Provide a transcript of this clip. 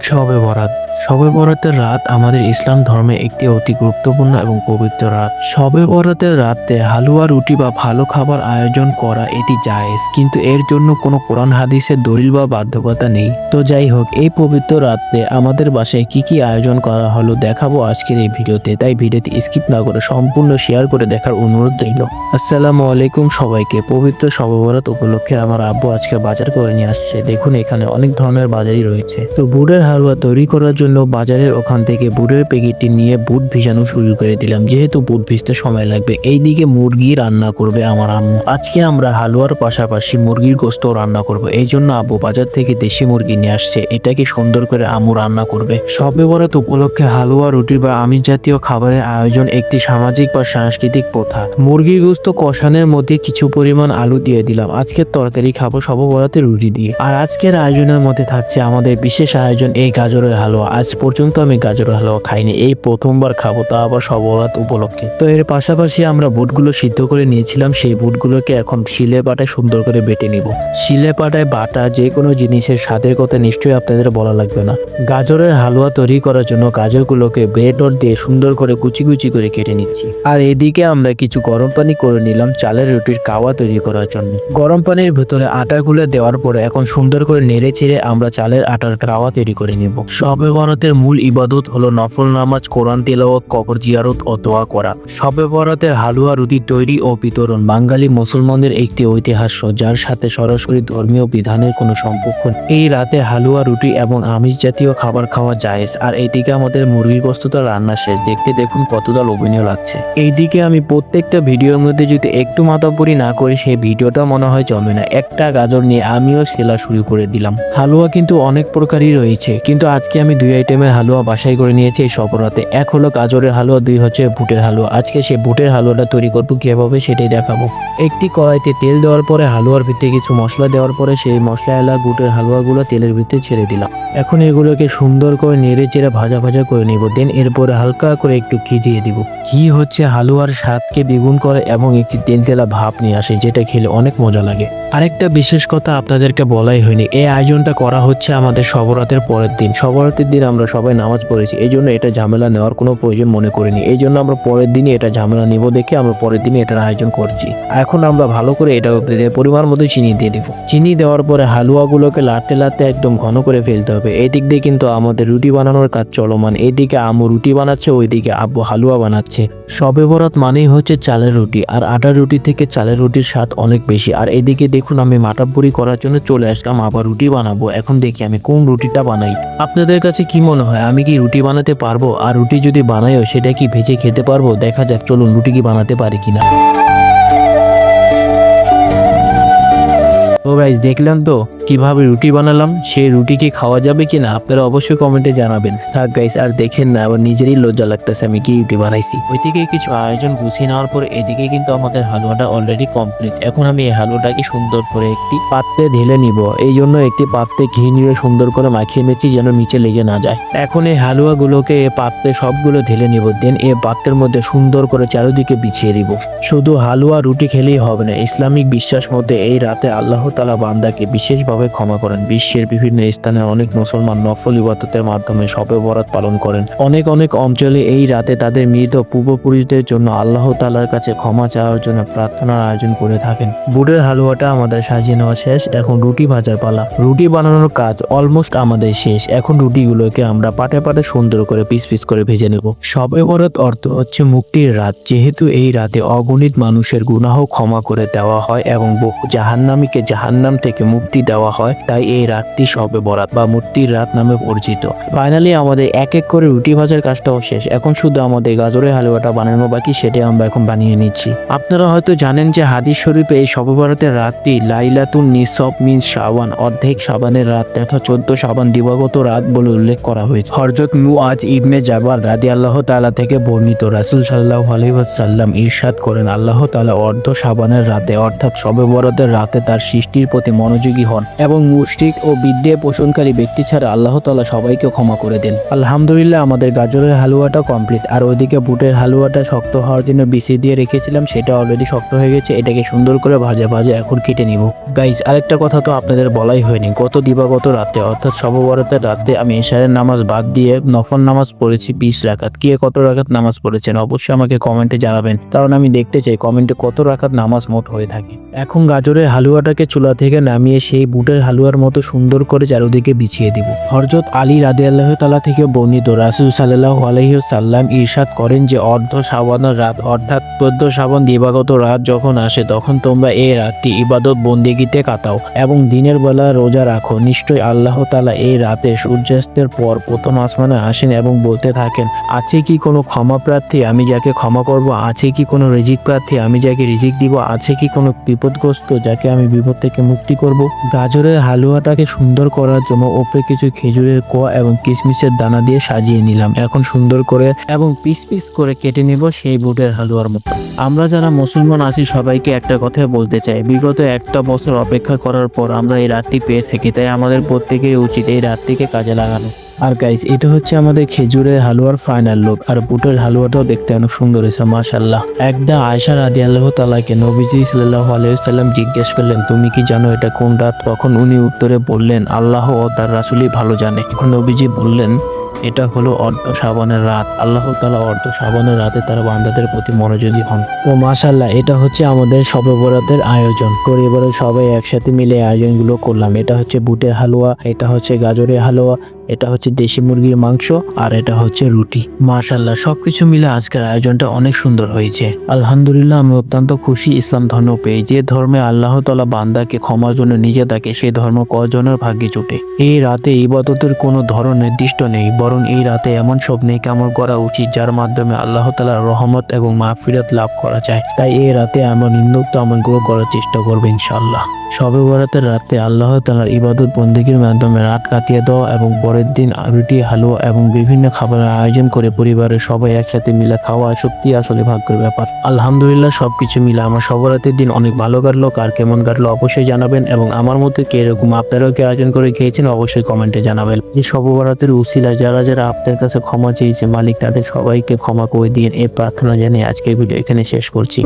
শবে বরাত। শবে বরাতের রাত আমাদের ইসলাম ধর্মে একটি অতি গুরুত্বপূর্ণ এবং পবিত্র রাত। শবে বরাতের রাতে হালুয়া রুটি বা ভালো খাবার আয়োজন করা এটি জায়েজ, কিন্তু এর জন্য কোনো কোরআন হাদিসের দলিল বা বাধ্যকতা নেই। তো যাই হোক, এই পবিত্র রাতে আমাদের বাসায় কি কি আয়োজন করা হলো দেখাবো আজকের এই ভিডিওতে, তাই ভিডিওটি স্কিপ না করে সম্পূর্ণ শেয়ার করে দেখার অনুরোধ রইল। আসসালামু আলাইকুম সবাইকে। পবিত্র শবে বরাত উপলক্ষে আমার আব্বু আজকে বাজার করে নিয়ে আসছে। দেখুন এখানে অনেক ধরনের বাজারই রয়েছে। তো বুটের হালুয়া তৈরি করার জন্য বাজারের ওখান থেকে বুটের প্যাকেটটি নিয়ে বুট ভিজানো শুরু করে দিলাম, যেহেতু বুট ভিজতে সময় লাগবে। এইদিকে মুরগি রান্না করবে আমার আম্মু। আজকে আমরা হালুয়ার পাশাপাশি মুরগির গোস্ত রান্না করব, এই জন্য আব্বু বাজার থেকে দেশি মুরগি নিয়ে আসছে। এটাকে সুন্দর করে আম্মু রান্না করবে। শবে বরাত উপলক্ষে হালুয়া রুটি বা আমিষ জাতীয় খাবারের আয়োজন একটি সামাজিক বা সাংস্কৃতিক প্রথা। মুরগির গোস্ত কষানোর মধ্যে কিছু পরিমাণ আলু দিয়ে দিলাম। আজকের তরকারি খাবো শবে বরাতে রুটি দিয়ে। আর আজকের আয়োজনের মধ্যে থাকছে আমাদের বিশেষ আয়োজন এই গাজরের হালুয়া। আজ পর্যন্ত আমি গাজরের হালুয়া খাইনি, এই প্রথমবার খাবো, তা আবার শবে বরাত উপলক্ষে। তো এর পাশাপাশি আমরা বুটগুলো সিদ্ধ করে নিয়েছিলাম, সেই বুটগুলোকে এখন শিলে পাটায় সুন্দর করে বেটে নিব। শিলে পাটায় বাটা যে কোনো জিনিসের স্বাদের কথা নিশ্চয়ই আপনাদের বলা লাগবে না। গাজরের হালুয়া তৈরি করার জন্য গাজরগুলোকে ব্লেন্ডার দিয়ে সুন্দর করে কুচি কুচি করে কেটে নিচ্ছি। আর এদিকে আমরা কিছু গরম পানি করে নিলাম চালের রুটির কাওয়া তৈরি করার জন্য। গরম পানির ভেতরে আটাগুলো দেওয়ার পরে এখন সুন্দর করে নেড়ে চেড়ে আমরা চালের আটার কাওয়া তৈরি করে নিব। শবে বরাতের মূল ইবাদত হলো নফল নামাজ, কোরআন তিলাওয়াত, কবর জিয়ারত ও দোয়া করা। শবে বরাতের হালুয়া রুটি তৈরি ও বিতরণ বাঙালি মুসলমানদের একটি ঐতিহাস্য, যার সাথে সরাসরি ধর্মীয় বিধানের কোনো সম্পর্ক নেই। এই রাতে হালুয়া রুটি এবং আমিষ জাতীয় খাবার খাওয়া জায়েজ। আর এইদিকে আমাদের মুরগির গোস্তটা রান্না শেষ। দেখতে দেখুন কতটা লোভনীয় লাগছে। এইদিকে আমি প্রত্যেকটা ভিডিওর মধ্যে যদি একটু মাতাব্বরি না করি সেই ভিডিওটা মনে হয় জমে না। একটা গাজর নিয়ে আমিও সেলা শুরু করে দিলাম। হালুয়া কিন্তু অনেক প্রকারই রয়েছে, কিন্তু আজকে আমি দুই আইটেমের হালুয়া বাসাই করে নিয়েছি এই শবে বরাতে। এক হলো গাজরের হালুয়া, দুই হচ্ছে বুটের হালুয়া। আজকে সেই বুটের হালুয়াটা তৈরি করবো কিভাবে সেটাই দেখাবো। একটি কড়াইতে তেল দেওয়ার পরে হালুয়ার ভিতরে কিছু মশলা দেওয়ার পরে সেই মশলা এলা বুটের হালুয়াগুলো তেলের ভিতরে ছেড়ে দিলাম। এখন এগুলোকে সুন্দর করে নেড়ে চেড়ে ভাজা ভাজা করে নিব। দেন এরপরে হালকা করে একটু ঘি দিয়ে দিব। ঘি হচ্ছে হালুয়ার স্বাদকে দ্বিগুণ করে এবং একটি তেলতেলা ভাব নিয়ে আসে, যেটা খেলে অনেক মজা লাগে। আরেকটা বিশেষ কথা আপনাদেরকে বলাই হয়নি, এই আয়োজনটা করা হচ্ছে আমাদের শবে বরাতের পরের দিন। শবে বরাতের দিন আমরা সবাই নামাজ পড়েছি, এই জন্য এটা ঝামেলা নেওয়ার কোনো প্রয়োজন মনে করিনি। এই জন্য আমরা পরের দিনই এটা ঝামেলা নিব দেখে আমরা পরের দিনই এটার আয়োজন করছি। এখন আমরা ভালো করে এটা পরিমাণ মতো চিনি দিয়ে দিব। চিনি দেওয়ার পরে হালুয়াগুলোকে লাড়তে লাড়তে একদম ঘন করে ফেলতে হবে। এই দিক দিয়ে কিন্তু আমাদের রুটি বানানোর কাজ চলমান। এইদিকে আম্মু রুটি বানাচ্ছে, ওইদিকে আব্বু হালুয়া বানাচ্ছে। শবে বরাত মানেই হচ্ছে চালের রুটি, আর আটার রুটি থেকে চালের রুটির স্বাদ অনেক বেশি। আর এদিকে দেখুন আমি মাটাপুরি করার জন্য চলে আসলাম, আবার রুটি বানাবো। এখন দেখি আমি কোন রুটিটা বানাই। আপনাদের কাছে কি মনে হয় আমি কি রুটি বানাতে পারবো? আর রুটি যদি বানাইও সেটা কি ভেজে খেতে পারবো? দেখা যাক, চলুন রুটি কি বানাতে পারি কিনা। তো গাইস, দেখলেন তো কিভাবে রুটি বানালাম। সেই রুটি কি খাওয়া যাবে কিনা আপনারা অবশ্যই কমেন্টে জানাবেন। থাক গাইস, আর দেখেন না, আবার নিজেরই লজ্জা লাগতেছে আমি কি রুটি বানাইছি। ওইদিকে কিছু আয়োজন গুছিয়ে নেওয়ার পরে এদিকে কিন্তু আমাদের হালুয়াটা অলরেডি কমপ্লিট। এখন আমি এই হালুয়াটাকে সুন্দর করে একটি পাত্রে ঢেলে নিব। এই জন্য একটি পাত্রে ঘি নিয়ে সুন্দর করে মাখিয়ে মেছি যেন নিচে লেগে না যায়। এখন এই হালুয়াগুলোকে এই পাত্রে সবগুলো ঢেলে নিব। দেন এই পাত্রের মধ্যে সুন্দর করে চারিদিকে বিছিয়ে দিব। শুধু হালুয়া রুটি খেলেই হবে না, ইসলামিক বিশ্বাস মধ্যে এই রাতে আল্লাহ তাআলা বান্দাকে বিশেষভাবে ক্ষমা করেন। বিশ্বের বিভিন্ন স্থানে অনেক মুসলমান নফল ইবাদতের মাধ্যমে শবে বরাত পালন করেন। অনেক অনেক অঞ্চলে এই রাতে তাদের মৃত পূর্বপুরুষদের জন্য আল্লাহ তাআলার কাছে ক্ষমা চাওয়ার জন্য প্রার্থনার আয়োজন করে থাকেন। বুটের হালুয়াটা আমাদের সাজিয়ে নেওয়া শেষ। এখন রুটি ভাজার পালা। রুটি বানানোর কাজ অলমোস্ট আমাদের শেষ। এখন রুটিগুলোকে আমরা পাটে পাটে সুন্দর করে পিস পিস করে ভেজে নেব। শবে বরাত অর্থ হচ্ছে মুক্তির রাত। যেহেতু এই রাতে অগণিত মানুষের গুনাহ ক্ষমা করে দেওয়া হয় এবং বহু জাহান্নামীকে জাহান্নাম থেকে মুক্তি দেওয়া হয়, তাই এই রাতটি শবে বরাত বা মুক্তির রাত নামে পরিচিত। ফাইনালি আমাদের এক এক করে রুটি ভাজার কাজটাও শেষ। এখন শুধু আমাদের গাজরের হালুয়াটা বানানো বাকি, সেটাই আমরা এখন বানিয়ে নিচ্ছি। আপনারা হয়তো জানেন যে হাদিস শরীফে এই শবে বরাতের রাতটি লাইলাতুন নিসফ মিন শাবান, অর্ধেক শাবানের রাত তথা 14 শাবান দিবাগত রাত বলে উল্লেখ করা হয়েছে। হযরত মুআজ ইবনে জাবাল রাদিয়াল্লাহু তাআলা থেকে বর্ণিত, রাসূল সাল্লাল্লাহু আলাইহি ওয়াসাল্লাম ইরশাদ করেন, আল্লাহ তাআলা অর্ধ শাবানের রাতে অর্থাৎ শবে বরাতের রাতে তার সৃষ্টির প্রতি মনোযোগী হন এবং মুশরিক ও বিদ্যে পোষণকারী ব্যক্তি ছাড়া আল্লাহ তাআলা সবাইকে ক্ষমা করে দেন। আলহামদুলিল্লাহ আমাদের গাজরের হালুয়াটা কমপ্লিট। আর ওইদিকে বুটের হালুয়াটা শক্ত হওয়ার জন্য বিছি দিয়ে রেখেছিলাম, সেটা অলরেডি শক্ত হয়ে গেছে। এটাকে সুন্দর করে ভাজা এখন কেটে নিব। গাইজ আরেকটা কথা তো আপনাদের বলাই হয়নি, গত দিবাগত রাতে অর্থাৎ শবে বরাতের রাতে আমি এশারের নামাজ বাদ দিয়ে নফল নামাজ পড়েছি 20 রাকাত। কে কত রাকাত নামাজ পড়েছেন অবশ্যই আমাকে কমেন্টে জানাবেন, কারণ আমি দেখতে চাই কমেন্টে কত রাকাত নামাজ মোট হয়ে থাকে। এখন গাজরের হালুয়াটাকে চুলা থেকে নামিয়ে সেই বুটের হালুয়ার মতো সুন্দর করে চারদিকে বিছিয়ে দিব। হযরত আলী রাদিয়াল্লাহু তাআলা থেকে বর্ণিত, রাসূল সাল্লাল্লাহু আলাইহি ওয়াসাল্লাম ইরশাদ করেন যে অর্ধ শাবানের রাত অর্থাৎ 14 শাবান দিবাগত রাত যখন আসে তখন তোমরা এই রাতটি ইবাদত বন্দেগীতে কাটাও এবং দিনের বেলা রোজা রাখো। নিশ্চয়ই আল্লাহ তাআলা এই রাতে সূর্যাস্তের পর প্রথম আসমানে আসেন এবং বলতে থাকেন, আছে কি কোনো ক্ষমা প্রার্থী, আমি যাকে ক্ষমা করব? আছে কি কোনো রিজিক প্রার্থী, আমি যাকে রিজিক দিব? আছে কি কোনো বিপদগ্রস্ত, যাকে আমি বিপদ থেকে মুক্তি করব? গাজরের হালুয়াটাকে সুন্দর করার জন্য ওপরে কিছু খেজুরের কোয়া এবং কিশমিশের দানা দিয়ে সাজিয়ে নিলাম। এখন সুন্দর করে এবং পিস পিস করে কেটে নিব সেই বুটের হালুয়ার মতো। আমরা যারা মুসলমান আছি সবাইকে একটা কথা বলতে চাই, বিগত একটা বছর অপেক্ষা করার পর আমরা এই রাতটি পেয়ে থাকি, তাই আমাদের প্রত্যেকেরই উচিত এই রাতটিকে কাজে লাগানো। আর গাইস এটা হচ্ছে আমাদের খেজুরের হালুয়ার ফাইনাল লুক। আর বুটের হালুয়াটাও দেখতে অনেক সুন্দর হয়েছে মাশাআল্লাহ। একদা আয়েশা রাদিয়াল্লাহু তাআলাকে নবীজি সাল্লাল্লাহু আলাইহি ওয়াসাল্লাম জিজ্ঞেস করলেন, তুমি কি জানো এটা কোন রাত? তখন উনি উত্তরে বললেন, আল্লাহ ও তার রাসূলই ভালো জানে। এখন নবীজি বললেন, এটা হলো অর্ধ শ্রাবণের রাত। আল্লাহ তাআলা অর্ধ শ্রাবণের রাতে তার বান্দাদের প্রতি মনোযোগী হন। ও মাশাআল্লাহ, এটা হচ্ছে আমাদের শবে বরাতের আয়োজন। পরিবারের সবাই একসাথে মিলে আয়োজনগুলো করলাম। এটা হচ্ছে বুটের হালুয়া, এটা হচ্ছে গাজরের হালুয়া, এটা হচ্ছে দেশি মুরগির মাংস, আর এটা হচ্ছে রুটি। মাশাআল্লাহ সবকিছু মিলে আজকের আয়োজনটা অনেক সুন্দর হয়েছে। আলহামদুলিল্লাহ আমি অত্যন্ত খুশি ইসলাম ধর্ম পেয়ে। যে ধর্মে আল্লাহ তাআলা বান্দাকে ক্ষমার জন্য নিজে থাকে সেই ধর্ম কজনের ভাগ্যে জুটে। এই রাতে ইবাদতের কোনো ধরন নির্দিষ্ট নেই, বরং এই রাতে এমন সব নেক আমল করা উচিত যার মাধ্যমে আল্লাহ তাআলার রহমত এবং মাগফিরাত লাভ করা যায়। তাই এই রাতে আমরা নিম্নোক্ত আমলগুলো করার চেষ্টা করব ইনশাআল্লাহ। শবে বরাতের রাতে আল্লাহ তাআলার ইবাদত বন্দেগীর মাধ্যমে রাত কাটিয়ে দেওয়া এবং পরের দিন রুটি হালুয়া এবং বিভিন্ন খাবারের আয়োজন করে পরিবারের সবাই একসাথে মিলে খাওয়া সত্যি আসলে ভাগ্যের ব্যাপার। আলহামদুলিল্লাহ সবকিছু মিলে আমার শবে বরাতের দিন অনেক ভালো কাটলো। কার কেমন কাটলো অবশ্যই জানাবেন এবং আমার মতো কে এরকম আপনারাও কি আয়োজন করে খেয়েছেন অবশ্যই কমেন্টে জানাবেন। যে শবে বরাতের উসিলা যারা যারা আপনার কাছে ক্ষমা চেয়েছে মালিক তাদের সবাইকে ক্ষমা করে দিন এই প্রার্থনা জানিয়ে আজকের ভিডিও এখানে শেষ করছি।